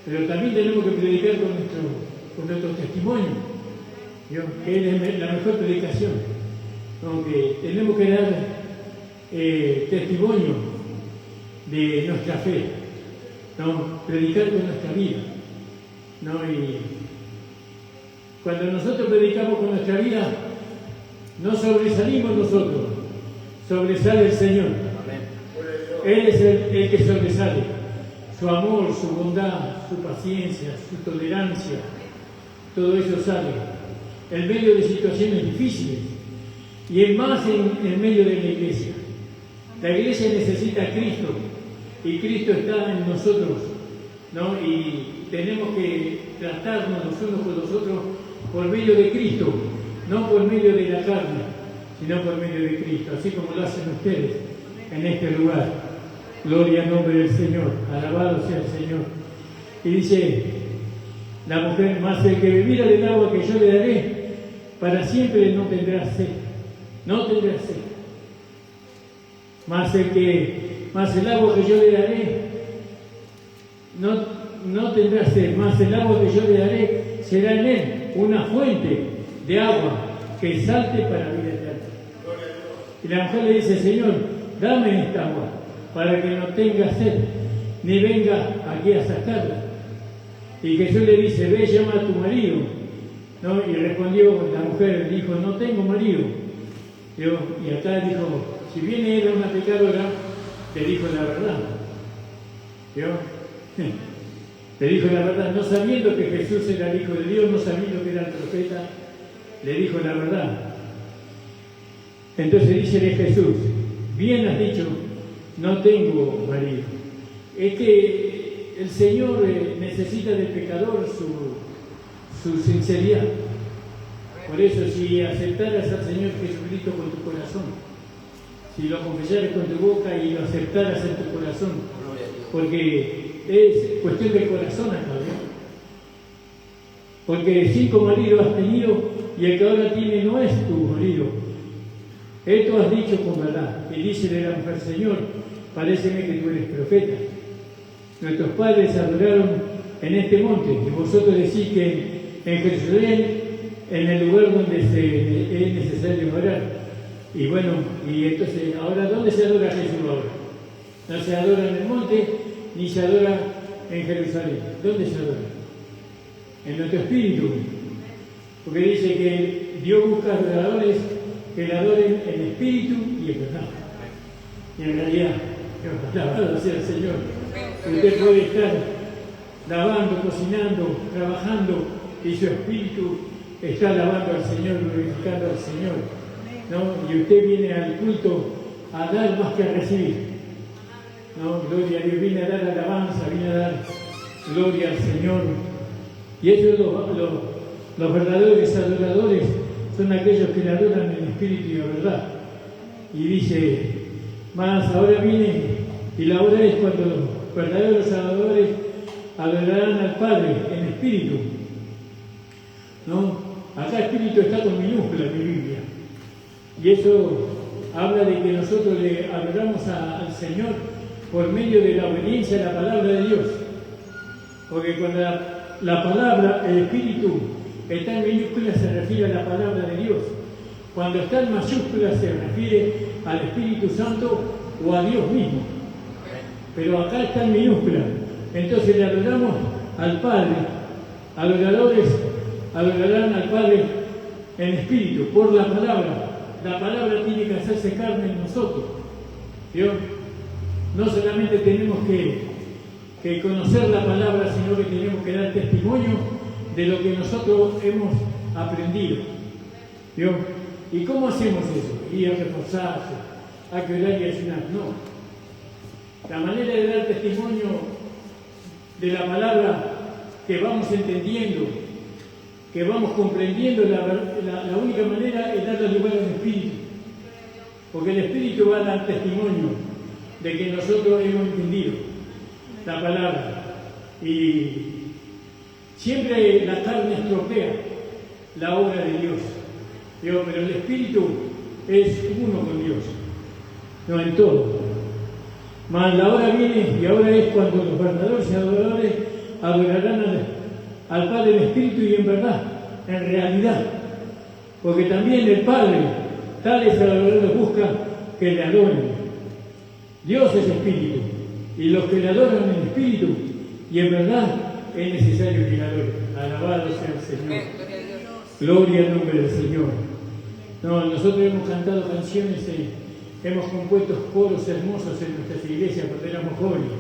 Speaker 1: Pero también tenemos que predicar con nuestro testimonio, ¿no? Que es la mejor predicación, ¿no? Que tenemos que dar testimonio de nuestra fe, ¿no? Predicar con nuestra vida, ¿no? Y cuando nosotros predicamos con nuestra vida, no sobresalimos nosotros, sobresale el Señor. Él es el que sobresale. Su amor, su bondad, su paciencia, su tolerancia, todo eso sale en medio de situaciones difíciles y en más en medio de la iglesia. La iglesia necesita a Cristo y Cristo está en nosotros, ¿no? Y tenemos que tratarnos los unos con los otros por medio de Cristo, no por medio de la carne, sino por medio de Cristo, así como lo hacen ustedes en este lugar. Gloria al nombre del Señor, alabado sea el Señor. Y dice la mujer, mas el que bebiera del agua que yo le daré, para siempre no tendrá sed, no tendrá sed. Mas el agua que yo le daré, no tendrá sed, mas el agua que yo le daré será en él una fuente de agua que salte para vida eterna. Y la mujer le dice, Señor, dame esta agua, para que no tenga sed, ni venga aquí a sacarla. Y Jesús le dice, ve, llama a tu marido, ¿no? Y respondió la mujer, dijo, no tengo marido. Y acá dijo, si viene era una pecadora, le dijo la verdad. Le dijo la verdad, no sabiendo que Jesús era el Hijo de Dios, no sabiendo que era el profeta, le dijo la verdad. Entonces dice Jesús, bien has dicho, no tengo marido. Es que el Señor necesita del pecador su sinceridad. Por eso, si aceptaras al Señor Jesucristo con tu corazón, si lo confesaras con tu boca y lo aceptaras en tu corazón, porque es cuestión del corazón acá, ¿no? Porque 5 maridos has tenido y el que ahora tiene no es tu marido. Esto has dicho con verdad. Y dice la mujer, Señor, paréceme que tú eres profeta. Nuestros padres adoraron en este monte y vosotros decís que en Jerusalén, en el lugar donde es necesario adorar. Y bueno, y entonces, ahora, ¿dónde se adora Jesús ahora? No se adora en el monte, ni se adora en Jerusalén. ¿Dónde se adora? En nuestro espíritu. Porque dice que Dios busca adoradores que le adoren en espíritu y en verdad. Y en realidad, alabado sea el Señor. Usted puede estar lavando, cocinando, trabajando y su espíritu está alabando al Señor, glorificando al Señor, ¿no? Y usted viene al culto a dar más que a recibir, ¿no? Gloria a Dios, viene a dar alabanza, viene a dar gloria al Señor. Y ellos, los verdaderos adoradores, son aquellos que le adoran en espíritu y en verdad. Y dice, más ahora viene, y la hora es cuando los verdaderos adoradores adorarán al Padre en espíritu, ¿no? Acá espíritu está con minúscula en mi Biblia. Y eso habla de que nosotros le adoramos al Señor por medio de la obediencia a la palabra de Dios. Porque cuando la palabra, el espíritu, está en minúscula, se refiere a la palabra de Dios. Cuando está en mayúscula, se refiere al Espíritu Santo o a Dios mismo. pero acá está en minúscula. Entonces le adoramos al Padre. Adoradores adorarán al Padre en espíritu, por la palabra. La palabra tiene que hacerse carne en nosotros. ¿Vio? No solamente tenemos que conocer la palabra, sino que tenemos que dar testimonio de lo que nosotros hemos aprendido. ¿Vio? ¿Y cómo hacemos eso? Ir a reforzarse, a que orar y ayunar. No. La manera de dar testimonio de la palabra que vamos entendiendo, que vamos comprendiendo, la única manera es darle lugar al Espíritu. Porque el Espíritu va a dar testimonio de que nosotros hemos entendido la palabra. Y siempre la carne estropea la obra de Dios. Pero el Espíritu es uno con Dios, no en todo. Mas la hora viene y ahora es cuando los verdaderos adoradores adorarán al Padre en espíritu y en verdad, en realidad. Porque también el Padre, tales adoradores busca que le adoren. Dios es espíritu, y los que le adoran en espíritu y en verdad es necesario que le adoren. Alabado sea el Señor. Gloria al nombre del Señor. No, nosotros hemos cantado canciones, hemos compuesto coros hermosos en nuestras iglesias cuando éramos jóvenes,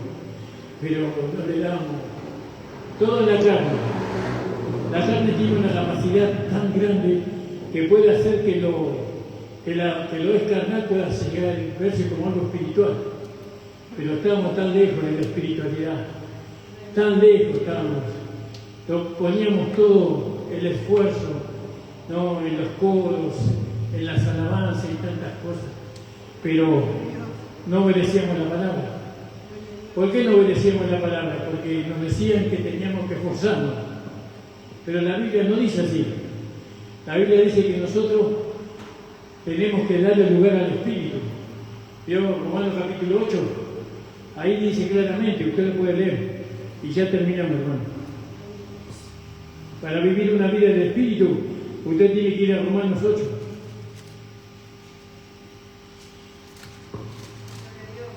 Speaker 1: pero no le damos toda la carne. La carne tiene una capacidad tan grande que puede hacer que lo es carnal pueda llegar a verse como algo espiritual. Pero estamos tan lejos de la espiritualidad, tan lejos estamos. Poníamos todo el esfuerzo, ¿no?, en los coros, en las alabanzas y tantas cosas, pero no obedecíamos la palabra. ¿Por qué no obedecíamos la palabra? Porque nos decían que teníamos que esforzarnos, pero la Biblia no dice así. La Biblia dice que nosotros tenemos que darle lugar al Espíritu. ¿Vio Romanos capítulo 8? Ahí dice claramente, usted lo puede leer, y ya terminamos, hermano. Para vivir una vida del Espíritu, usted tiene que ir a Romanos 8.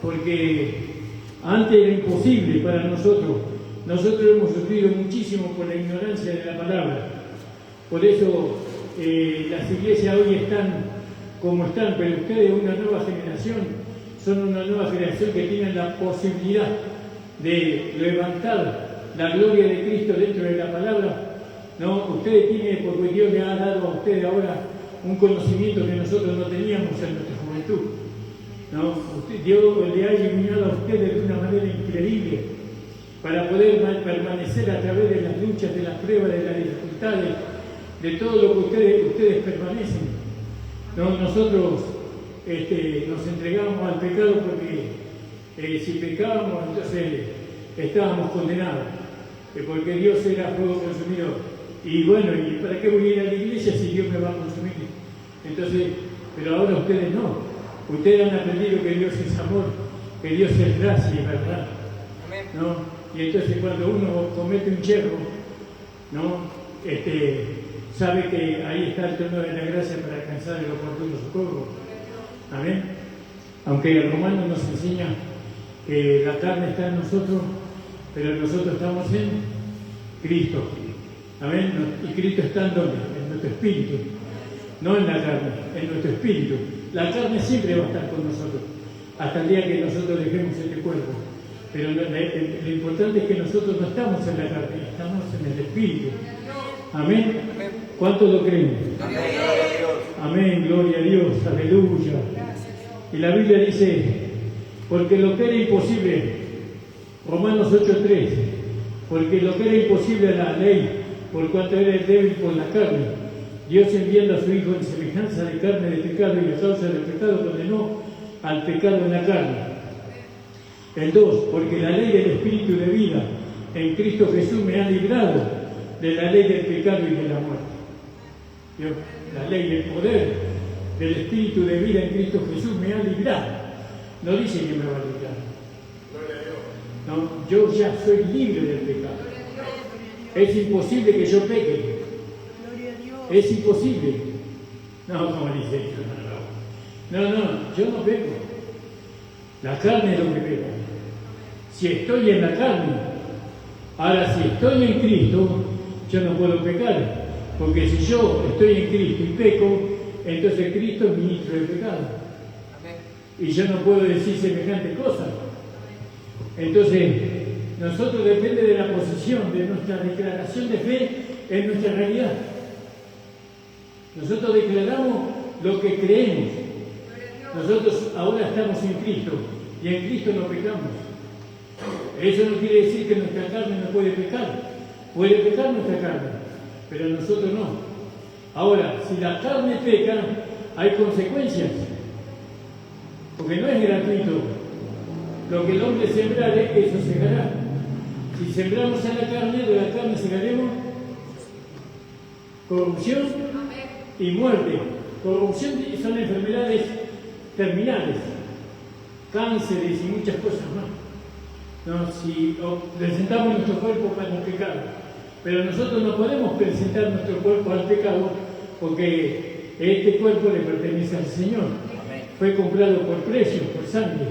Speaker 1: Porque antes era imposible para nosotros. Nosotros hemos sufrido muchísimo por la ignorancia de la palabra. Por eso las iglesias hoy están como están, pero ustedes, una nueva generación, son una nueva generación que tienen la posibilidad de levantar la gloria de Cristo dentro de la palabra. No, ustedes tienen, porque Dios le ha dado a ustedes ahora un conocimiento que nosotros no teníamos en nuestra juventud. ¿No? Dios le ha iluminado a ustedes de una manera increíble para poder permanecer a través de las luchas, de las pruebas, de las dificultades, de todo lo que ustedes permanecen. ¿No? Nosotros nos entregamos al pecado porque si pecábamos, entonces estábamos condenados, porque Dios era fuego consumidor. Y bueno, ¿y para qué voy a ir a la iglesia si Dios me va a consumir? Entonces, pero ahora ustedes no. Ustedes han aprendido que Dios es amor, que Dios es gracia y verdad. ¿No? Y entonces cuando uno comete un yerro, ¿no?, sabe que ahí está el trono de la gracia para alcanzar el oportuno socorro. Amén. Aunque el Romano nos enseña que la carne está en nosotros, pero nosotros estamos en Cristo. Amén. Y Cristo está en ¿dónde? En nuestro espíritu. No en la carne, en nuestro espíritu. La carne siempre va a estar con nosotros, hasta el día que nosotros dejemos este cuerpo. Pero lo importante es que nosotros no estamos en la carne, estamos en el espíritu. Amén. ¿Cuántos lo creen? Amén, gloria a Dios, aleluya. Y la Biblia dice, porque lo que era imposible, Romanos 8:3, porque lo que era imposible a la ley, por cuanto era débil por la carne, Dios enviando a su Hijo en semejanza de carne de pecado y a causa del pecado condenó al pecado en la carne. El 2, porque la ley del Espíritu de vida en Cristo Jesús me ha librado de la ley del pecado y de la muerte. ¿Vio? La ley del poder del Espíritu de vida en Cristo Jesús me ha librado. No dice que me va a librar. No, yo ya soy libre del pecado. Es imposible que yo peque. Es imposible. No, como dice, no, yo no peco. La carne es lo que peca. si estoy en la carne. Ahora, si estoy en Cristo, yo no puedo pecar, porque si yo estoy en Cristo y peco, entonces Cristo es ministro del pecado. Y yo no puedo decir semejante cosa. Entonces, nosotros depende de la posición, de nuestra declaración de fe en nuestra realidad. Nosotros declaramos lo que creemos. Nosotros ahora estamos en Cristo y en Cristo no pecamos. Eso no quiere decir que nuestra carne no puede pecar. Puede pecar nuestra carne, pero nosotros no. Ahora, si la carne peca, hay consecuencias. Porque no es gratuito. Lo que el hombre sembrare, eso segará. Si sembramos en la carne, de la carne segaremos corrupción y muerte. Corrupción son enfermedades terminales, cánceres y muchas cosas más. No, si presentamos nuestro cuerpo para el pecado, pero nosotros no podemos presentar nuestro cuerpo al pecado porque este cuerpo le pertenece al Señor. Fue comprado por precio, por sangre.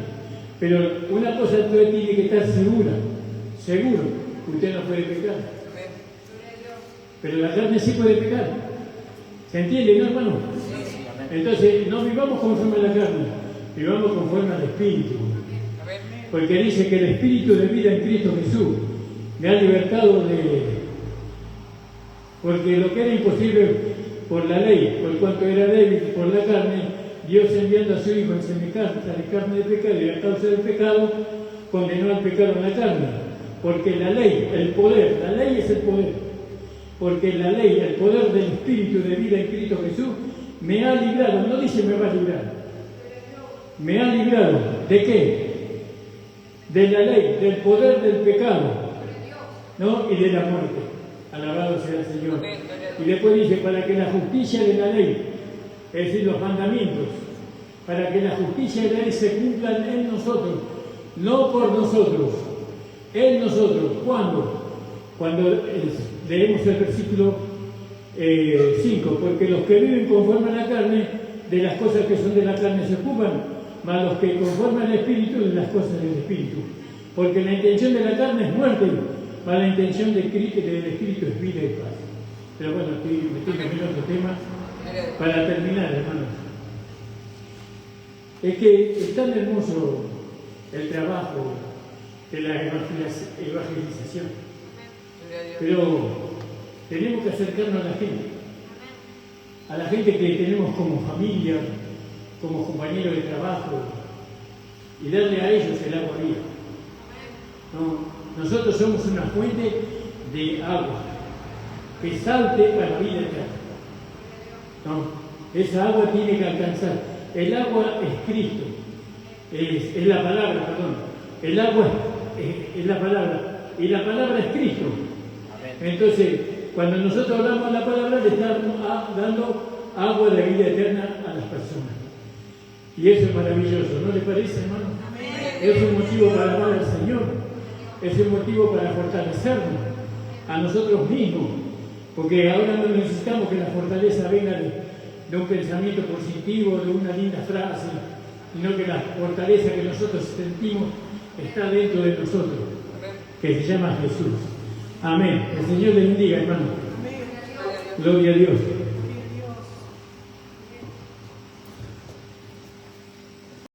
Speaker 1: Pero una cosa usted tiene que estar seguro que usted no puede pecar. Pero la carne sí puede pecar. ¿Se entiende, no, hermano? Entonces, no vivamos conforme a la carne, vivamos conforme al Espíritu. Porque dice que el Espíritu de vida en Cristo Jesús me ha libertado porque lo que era imposible por la ley, por cuanto era débil por la carne, Dios enviando a su Hijo en semejanza de carne de pecado y a causa del pecado, condenó al pecado en la carne. Porque la ley, el poder, la ley es el poder. Porque la ley, el poder del Espíritu de vida en Cristo Jesús, me ha librado, no dice me va a librar, me ha librado, ¿de qué? De la ley, del poder del pecado, ¿no? Y de la muerte. Alabado sea el Señor. Y después dice, para que la justicia de la ley, es decir, los mandamientos, para que la justicia de la ley se cumplan en nosotros, no por nosotros, en nosotros. ¿Cuándo? Cuando leemos el versículo 5, porque los que viven conforme a la carne, de las cosas que son de la carne se ocupan, mas los que conforman al Espíritu, de las cosas del Espíritu. Porque la intención de la carne es muerte, mas la intención del Espíritu es vida y paz. Pero bueno, estoy metiendo en otro tema para terminar, hermanos. Es que es tan hermoso el trabajo de la evangelización, pero tenemos que acercarnos a la gente que tenemos como familia, como compañeros de trabajo, y darle a ellos el agua viva. ¿No? Nosotros somos una fuente de agua que salte para la vida eterna. ¿No? Esa agua tiene que alcanzar. El agua es Cristo, es la palabra, perdón. El agua es la palabra, y la palabra es Cristo. Entonces, cuando nosotros hablamos la palabra, le estamos dando agua de vida eterna a las personas. Y eso es maravilloso, ¿no le parece, hermano? Es un motivo para amar al Señor, es un motivo para fortalecernos a nosotros mismos, porque ahora no necesitamos que la fortaleza venga de un pensamiento positivo, de una linda frase, sino que la fortaleza que nosotros sentimos está dentro de nosotros, que se llama Jesús. Amén. El Señor le bendiga, hermano. Gloria a Dios.